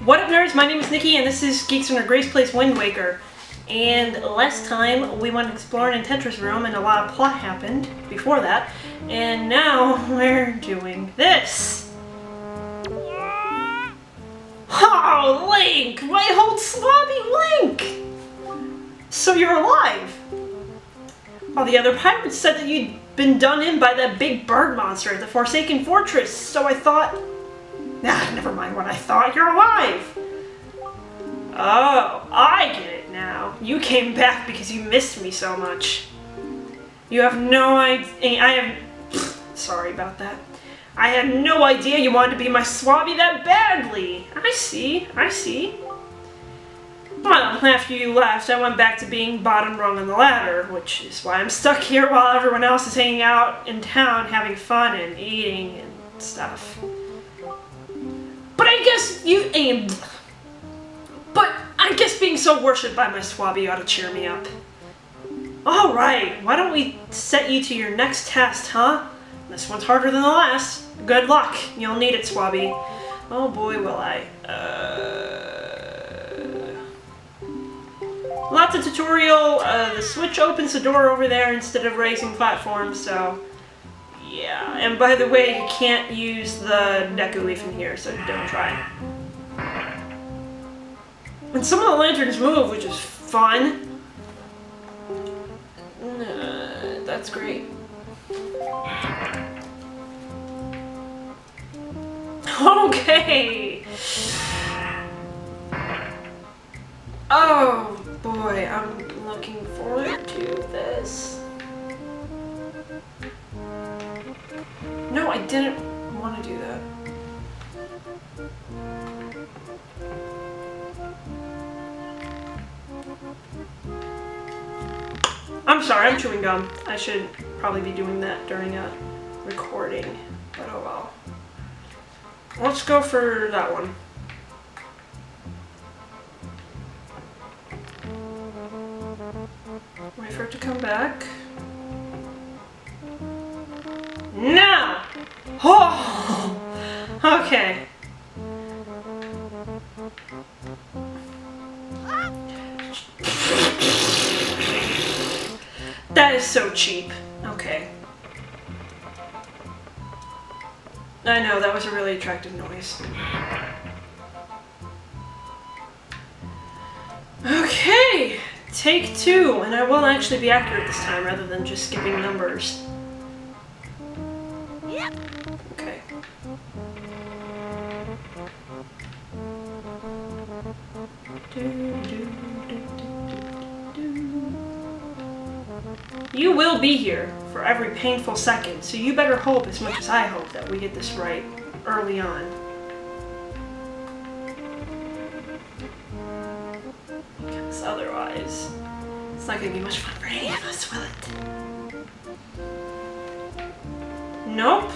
What up, nerds? My name is Nikki, and this is Geeks under Grace Plays Wind Waker. And last time we went exploring in Tetris Room, and a lot of plot happened before that. And now we're doing this. Oh, Link! My old swabby Link! So you're alive! All the other pirates said that you'd been done in by that big bird monster at the Forsaken Fortress, so I thought... Nah, never mind what I thought. You're alive! Oh, I get it now. You came back because you missed me so much. You have no idea. Sorry about that. I had no idea you wanted to be my swabby that badly. I see. Well, after you left, I went back to being bottom rung on the ladder, which is why I'm stuck here while everyone else is hanging out in town having fun and eating and stuff. But I guess I guess being so worshipped by my swabby ought to cheer me up. Alright, why don't we set you to your next test, huh? This one's harder than the last. Good luck. You'll need it, swabby. Oh boy, will I. Lots of tutorial. The switch opens the door over there instead of raising platforms, so... Yeah, and by the way, you can't use the Deku Leaf in here, so don't try. And some of the lanterns move, which is fun. That's great. Okay! Oh boy, I'm looking forward to this. No, I didn't want to do that. I'm sorry, I'm chewing gum. I should probably be doing that during a recording, but oh well. Let's go for that one. Wait for it to come back. Now! Oh! Okay. That is so cheap. Okay. I know, that was a really attractive noise. Okay! Take two, and I will actually be accurate this time rather than just skipping numbers. Okay. You will be here for every painful second, so you better hope as much as I hope that we get this right early on. Because otherwise, it's not going to be much fun for any of us, will it? Nope.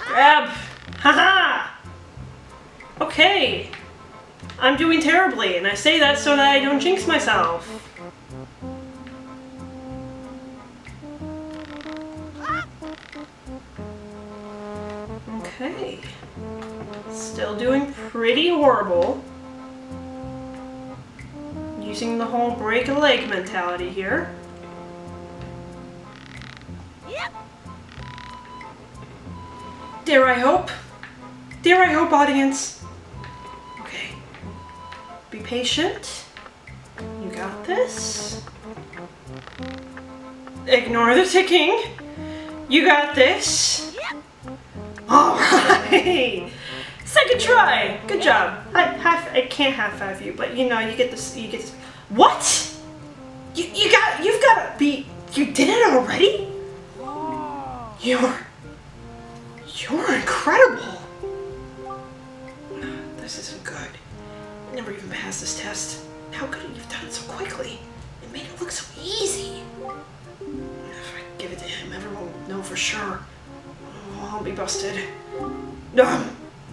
Grab! Haha! Okay. I'm doing terribly, and I say that so that I don't jinx myself. Okay. Still doing pretty horrible. Using the whole break a leg mentality here. Yep. Dare I hope? Dare I hope, audience? Okay. Be patient. You got this. Ignore the ticking. You got this. Yep. Alright! Second try! Good job. I can't half-five you, but you know, you get this, What? You've gotta be, you did it already? You're incredible! This isn't good. I never even passed this test. How could you've done it so quickly? It made it look so easy. If I give it to him, everyone will know for sure. Oh, I'll be busted.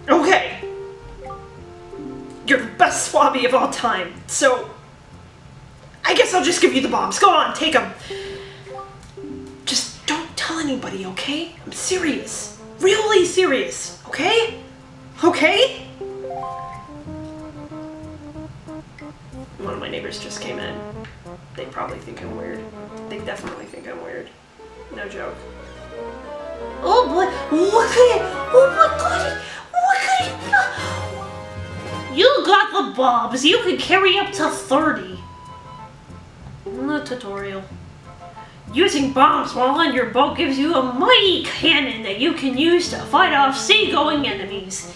Okay. You're the best swabby of all time, so I guess I'll just give you the bombs. Go on, take them. tell anybody, okay? I'm serious. Really serious, okay? Okay? One of my neighbors just came in. They probably think I'm weird. They definitely think I'm weird. No joke. Oh boy, look at it! Oh my god! Look at it! You got the bobs! You can carry up to 30! The tutorial. Using bombs while on your boat gives you a mighty cannon that you can use to fight off seagoing enemies.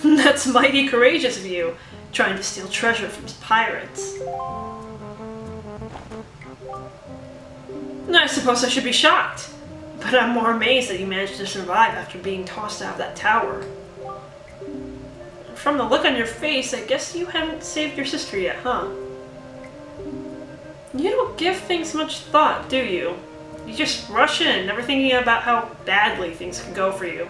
That's mighty courageous of you, trying to steal treasure from pirates. I suppose I should be shocked, but I'm more amazed that you managed to survive after being tossed out of that tower. From the look on your face, I guess you haven't saved your sister yet, huh? You don't give things much thought, do you? You just rush in, never thinking about how badly things could go for you.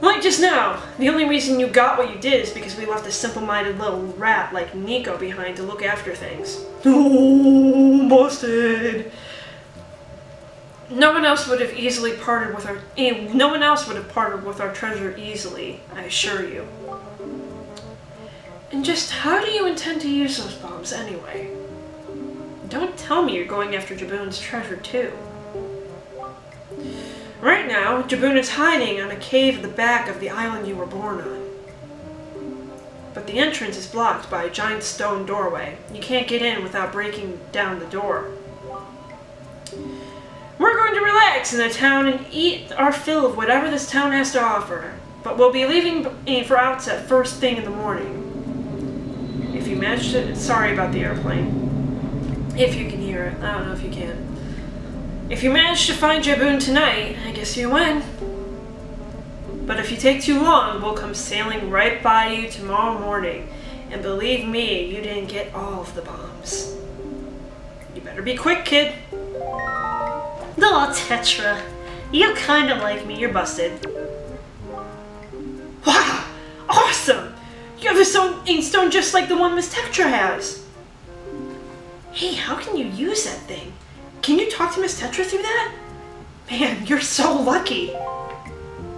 Like just now, the only reason you got what you did is because we left a simple-minded little rat like Nico behind to look after things. Oh, busted! No one else would have easily parted with our. No one else would have parted with our treasure easily, I assure you. And just how do you intend to use those bombs anyway? Don't tell me you're going after Jaboon's treasure too. Right now, Jaboon is hiding on a cave at the back of the island you were born on. But the entrance is blocked by a giant stone doorway. You can't get in without breaking down the door. We're going to relax in the town and eat our fill of whatever this town has to offer. But we'll be leaving for outset first thing in the morning. If you manage to... Sorry about the airplane. If you can hear it. I don't know if you can. If you manage to find Jaboon tonight, I guess you win. But if you take too long, we'll come sailing right by you tomorrow morning. And believe me, you didn't get all of the bombs. You better be quick, kid. Oh, Tetra. You kinda like me. You're busted. Wow! Awesome! You have a ink stone just like the one Miss Tetra has. Hey, how can you use that thing? Can you talk to Miss Tetra through that? Man, you're so lucky.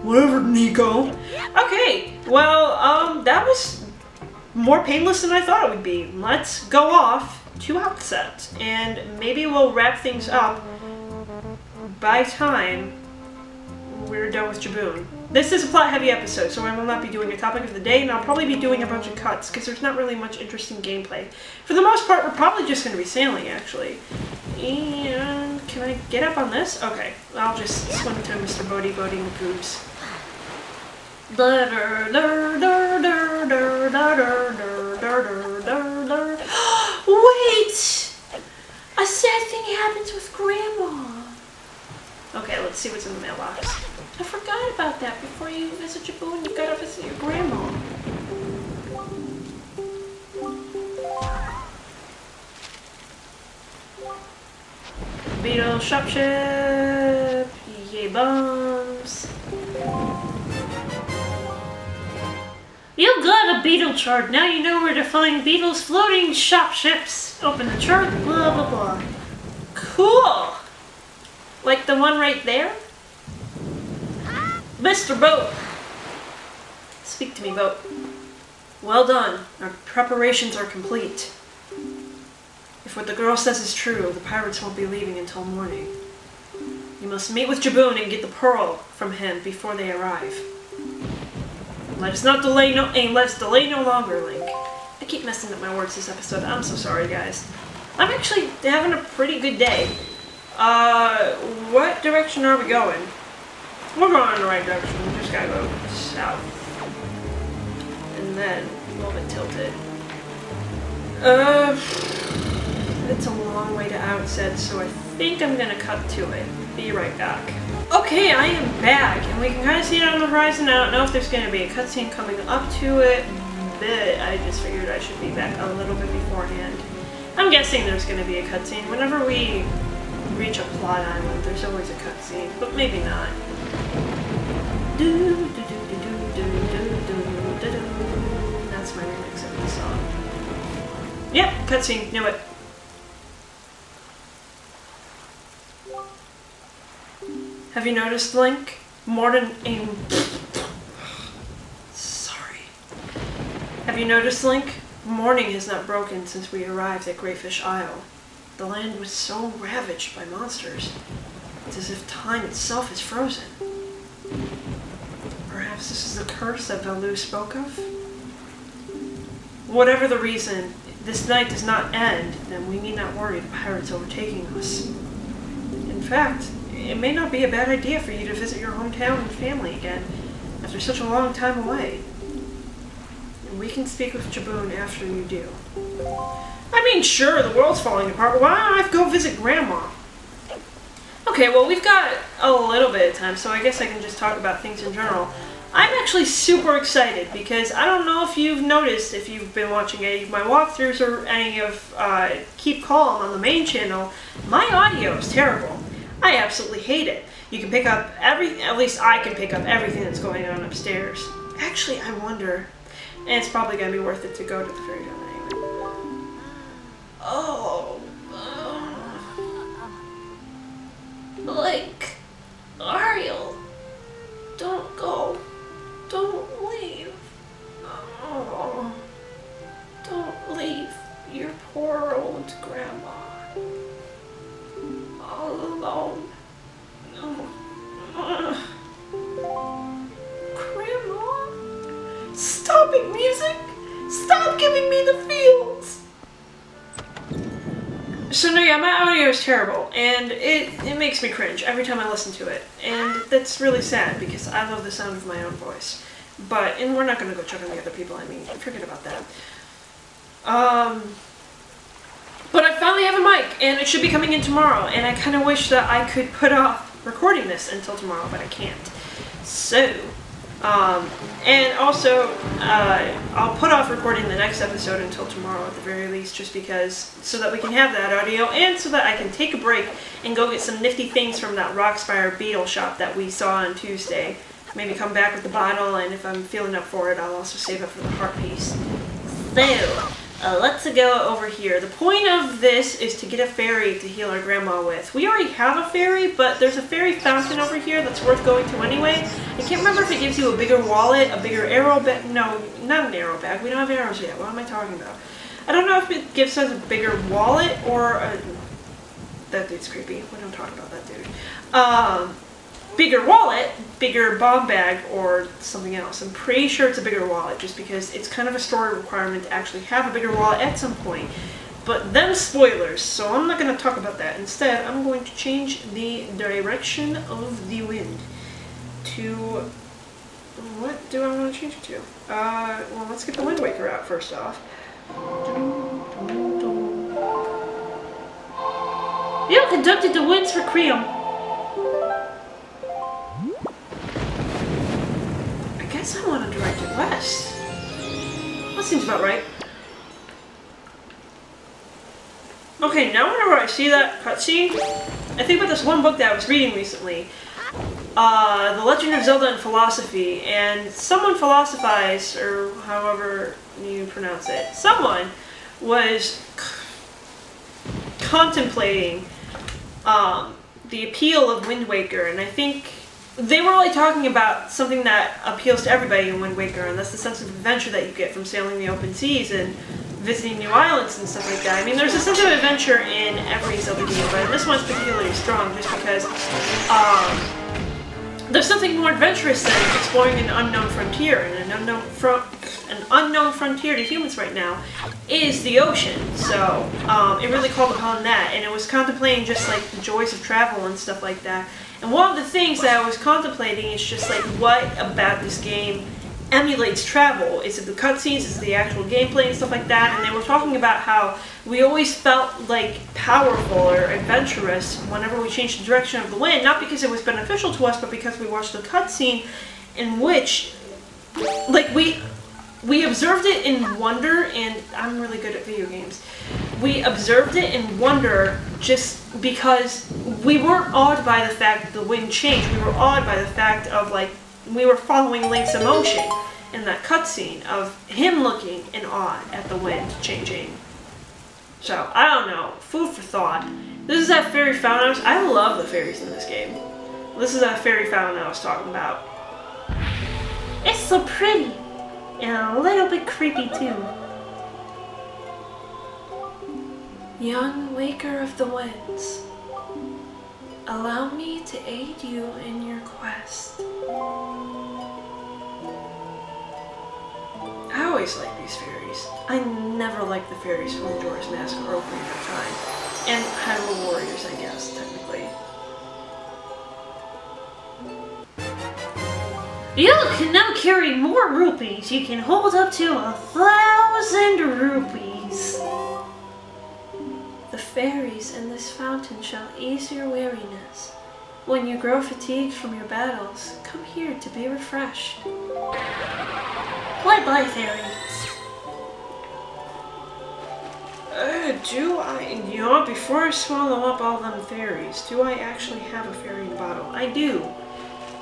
Whatever, Nico. Okay, well, that was more painless than I thought it would be. Let's go off to outset, and maybe we'll wrap things up by time we're done with Jaboon. This is a plot-heavy episode, so I will not be doing a topic of the day, and I'll probably be doing a bunch of cuts, because there's not really much interesting gameplay. For the most part, we're probably just going to be sailing, actually. And can I get up on this? Okay, I'll just swim to Mr. Bodie McGoobs. Wait! A sad thing happens with Grandma. Okay, let's see what's in the mailbox. I forgot about that. Before you visit Jaboon, you gotta visit your grandma. Beetle shop ship. Yay bums. You got a beetle chart. Now you know where to find beetles floating shop ships. Open the chart. Blah blah blah. Cool. Like the one right there? Mr. Boat! Speak to me, Boat. Well done. Our preparations are complete. If what the girl says is true, the pirates won't be leaving until morning. You must meet with Jaboon and get the pearl from him before they arrive. Let's delay no longer, Link. I keep messing up my words this episode. I'm so sorry, guys. I'm actually having a pretty good day. What direction are we going? We're going in the right direction. We just gotta go south. And then a little bit tilted. It's a long way to outset, so I think I'm gonna cut to it. Be right back. Okay, I am back, and we can kind of see it on the horizon. I don't know if there's gonna be a cutscene coming up to it, but I just figured I should be back a little bit beforehand. I'm guessing there's gonna be a cutscene. Whenever we reach a plot island, there's always a cutscene, but maybe not. That's my remix of the song. Yep, cutscene, knew it. Have you noticed, Link? Sorry. Have you noticed, Link? Morning has not broken since we arrived at Greyfish Isle. The land was so ravaged by monsters. It's as if time itself is frozen. Perhaps this is the curse that Valu spoke of? Whatever the reason, this night does not end, then we need not worry the pirates overtaking us. In fact, it may not be a bad idea for you to visit your hometown and family again after such a long time away. And we can speak with Jaboon after you do. I mean, sure, the world's falling apart, but why don't I go visit Grandma? Okay, well, we've got a little bit of time, so I guess I can just talk about things in general. I'm actually super excited because I don't know if you've noticed, if you've been watching any of my walkthroughs or any of Keep Calm on the main channel, my audio is terrible. I absolutely hate it. You can pick up at least I can pick up everything that's going on upstairs. Actually, I wonder, and it's probably going to be worth it to go to the fairy dome anyway. Oh. Like, Ariel, don't go. Don't leave. Oh, don't leave your poor old grandma all alone. No. Grandma? Stop it, music! Stop giving me the feels! So no, yeah, my audio is terrible, and it makes me cringe every time I listen to it, and that's really sad because I love the sound of my own voice. And we're not gonna go check on the other people. I mean, forget about that. But I finally have a mic, and it should be coming in tomorrow, and I kind of wish that I could put off recording this until tomorrow, but I can't. So, and also, I'll put off recording the next episode until tomorrow at the very least, just because, so that we can have that audio, and so that I can take a break and go get some nifty things from that Rockspire Beetle shop that we saw on Tuesday. Maybe come back with the bottle, and if I'm feeling up for it, I'll also save it for the heart piece. So, let's go over here. The point of this is to get a fairy to heal our grandma with. We already have a fairy, but there's a fairy fountain over here that's worth going to anyway. I can't remember if it gives you a bigger wallet, a bigger arrow bag. No, not an arrow bag. We don't have arrows yet. What am I talking about? I don't know if it gives us a bigger wallet or a... That dude's creepy. We don't talk about that dude. Bigger wallet, bigger bomb bag, or something else. I'm pretty sure it's a bigger wallet, just because it's kind of a story requirement to actually have a bigger wallet at some point. But them spoilers, so I'm not going to talk about that. Instead, I'm going to change the direction of the wind to... What do I want to change it to? Well, let's get the Wind Waker out first off. You conducted the winds for Cream. I guess I want to direct it west. That seems about right. Okay, now whenever I see that cutscene, I think about this one book that I was reading recently. The Legend of Zelda and Philosophy, and someone philosophized, or however you pronounce it, someone was contemplating the appeal of Wind Waker, and I think they were really talking about something that appeals to everybody in Wind Waker, and that's the sense of adventure that you get from sailing the open seas and visiting new islands and stuff like that. I mean, there's a sense of adventure in every Zelda game, but this one's particularly strong just because there's something more adventurous than exploring an unknown frontier, and an unknown frontier to humans right now is the ocean. So it really called upon that, and it was contemplating just like the joys of travel and stuff like that. And one of the things that I was contemplating is just like, what about this game emulates travel? Is it the cutscenes? Is it the actual gameplay and stuff like that? And they were talking about how we always felt like powerful or adventurous whenever we changed the direction of the wind, not because it was beneficial to us, but because we watched a cutscene in which, like, we observed it in wonder, and I'm really good at video games. We observed it in wonder just because we weren't awed by the fact that the wind changed. We were awed by the fact of, like, we were following Link's emotion in that cutscene of him looking in awe at the wind changing. So, I don't know. Food for thought. This is that fairy fountain house. I love the fairies in this game. This is that fairy fountain I was talking about. It's so pretty. And a little bit creepy too. Young waker of the winds, allow me to aid you in your quest. I always like these fairies. I never liked the fairies from Majora's Mask or Ocarina of Time. And Hyrule Warriors, I guess, technically. You can now carry more rupees. You can hold up to 1,000 rupees. The fairies in this fountain shall ease your weariness. When you grow fatigued from your battles, come here to be refreshed. Bye-bye, fairies. Do I, before I swallow up all them fairies, do I actually have a fairy in a bottle? I do.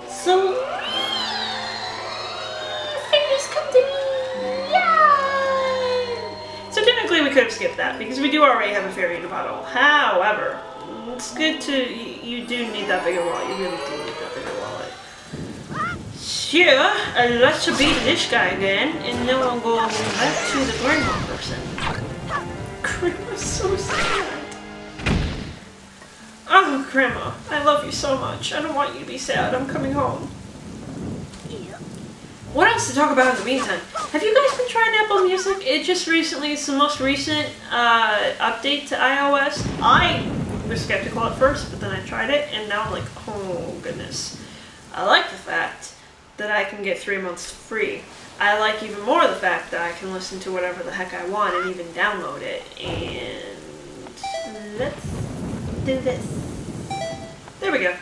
So, fairies come to me! Yay! So technically we could have skipped that, because we do already have a fairy in a bottle. However, it's good to, you do need that bigger wallet. You really do need that bigger wallet. Yeah, let's beat this guy again, and then we'll go back to the grandma person. Grandma's so sad. Oh, Grandma, I love you so much. I don't want you to be sad. I'm coming home. What else to talk about in the meantime? Have you guys been trying Apple Music? It just recently, it's the most recent update to iOS. I was skeptical at first, but then I tried it, and now I'm like, oh goodness. I like the fact that I can get 3 months free. I like even more the fact that I can listen to whatever the heck I want and even download it. And let's do this. There we go.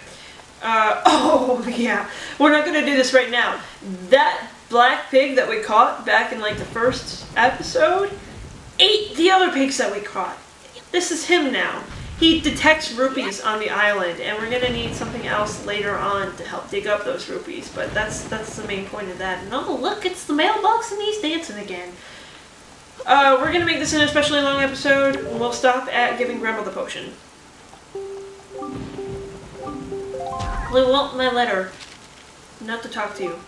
Oh yeah, we're not gonna do this right now. That black pig that we caught back in like the first episode ate the other pigs that we caught. This is him now. He detects rupees on the island, and we're gonna need something else later on to help dig up those rupees. But that's the main point of that. And oh look, it's the mailbox, and he's dancing again. We're gonna make this an especially long episode. We'll stop at giving Grandma the potion. We want my letter. Not to talk to you.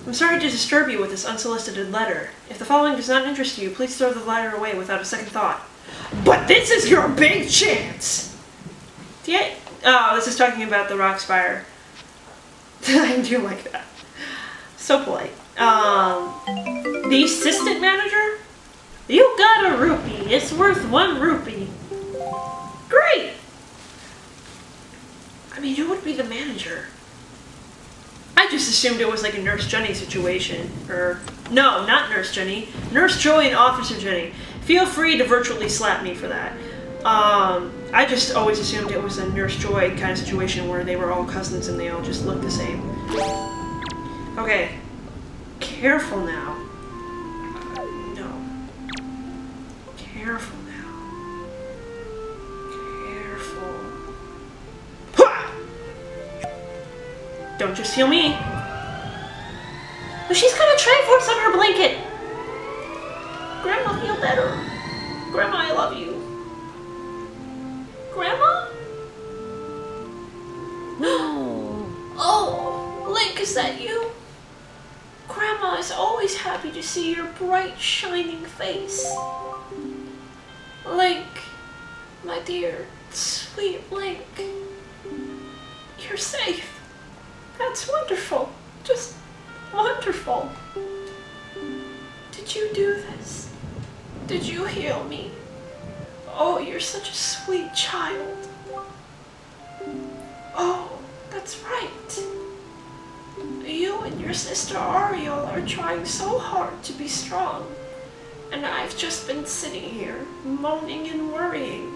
I'm sorry to disturb you with this unsolicited letter. If the following does not interest you, please throw the letter away without a second thought. But this is your big chance! Yeah. Oh, this is talking about the rock spire. I do like that. So polite. The assistant manager? You got a rupee. It's worth 1 rupee. Great! I mean, who would be the manager? I just assumed it was like a Nurse Jenny situation. Or, no, not Nurse Jenny. Nurse Joy and Officer Jenny. Feel free to virtually slap me for that. I just always assumed it was a Nurse Joy kind of situation where they were all cousins and they all just looked the same. Okay. Careful now. No. Careful now. Careful. Ha! Don't just heal me. But she's got a Triforce on her blanket. Grandma, feel better. Grandma, I love you. Grandma? No. Oh, Link, is that you? Grandma is always happy to see your bright, shining face. Link, my dear, sweet Link. You're safe. That's wonderful. Just wonderful. Did you do this? Did you heal me? Oh, you're such a sweet child. Oh, that's right. You and your sister Ariel are trying so hard to be strong. And I've just been sitting here, moaning and worrying.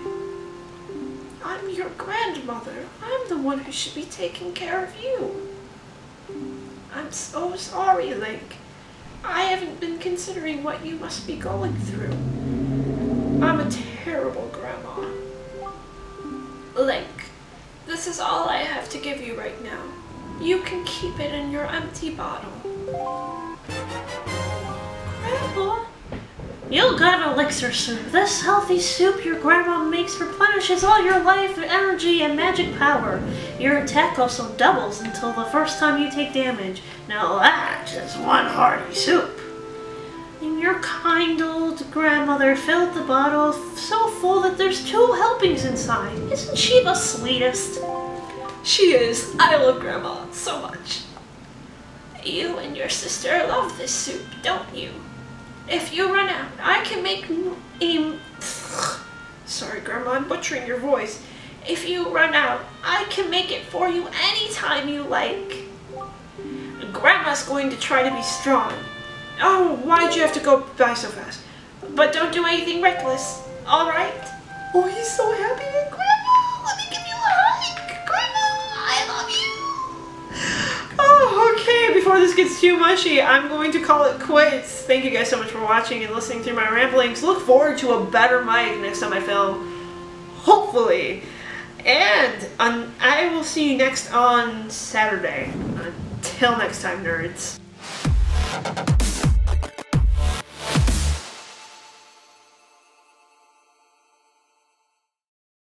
I'm your grandmother. I'm the one who should be taking care of you. I'm so sorry, Link. I haven't been considering what you must be going through. I'm a terrible grandma. Link, this is all I have to give you right now. You can keep it in your empty bottle. Grandma, You got elixir soup. This healthy soup your grandma makes replenishes all your life, energy, and magic power. Your attack also doubles until the first time you take damage. Now that's just one hearty soup. And your kind old grandmother filled the bottle so full that there's 2 helpings inside. Isn't she the sweetest? She is. I love Grandma so much. You and your sister love this soup, don't you? If you run out, I can make Sorry, Grandma, I'm butchering your voice. If you run out, I can make it for you anytime you like. Grandma's going to try to be strong. Oh, why'd you have to go by so fast? But don't do anything reckless, alright? Oh, he's so happy with Grandma. Let me give you a hug. Grandma, I love you. Oh, okay, before this gets too mushy, I'm going to call it quits. Thank you guys so much for watching and listening through my ramblings. Look forward to a better mic next time I film. Hopefully. And I will see you next on Saturday. Until next time, nerds.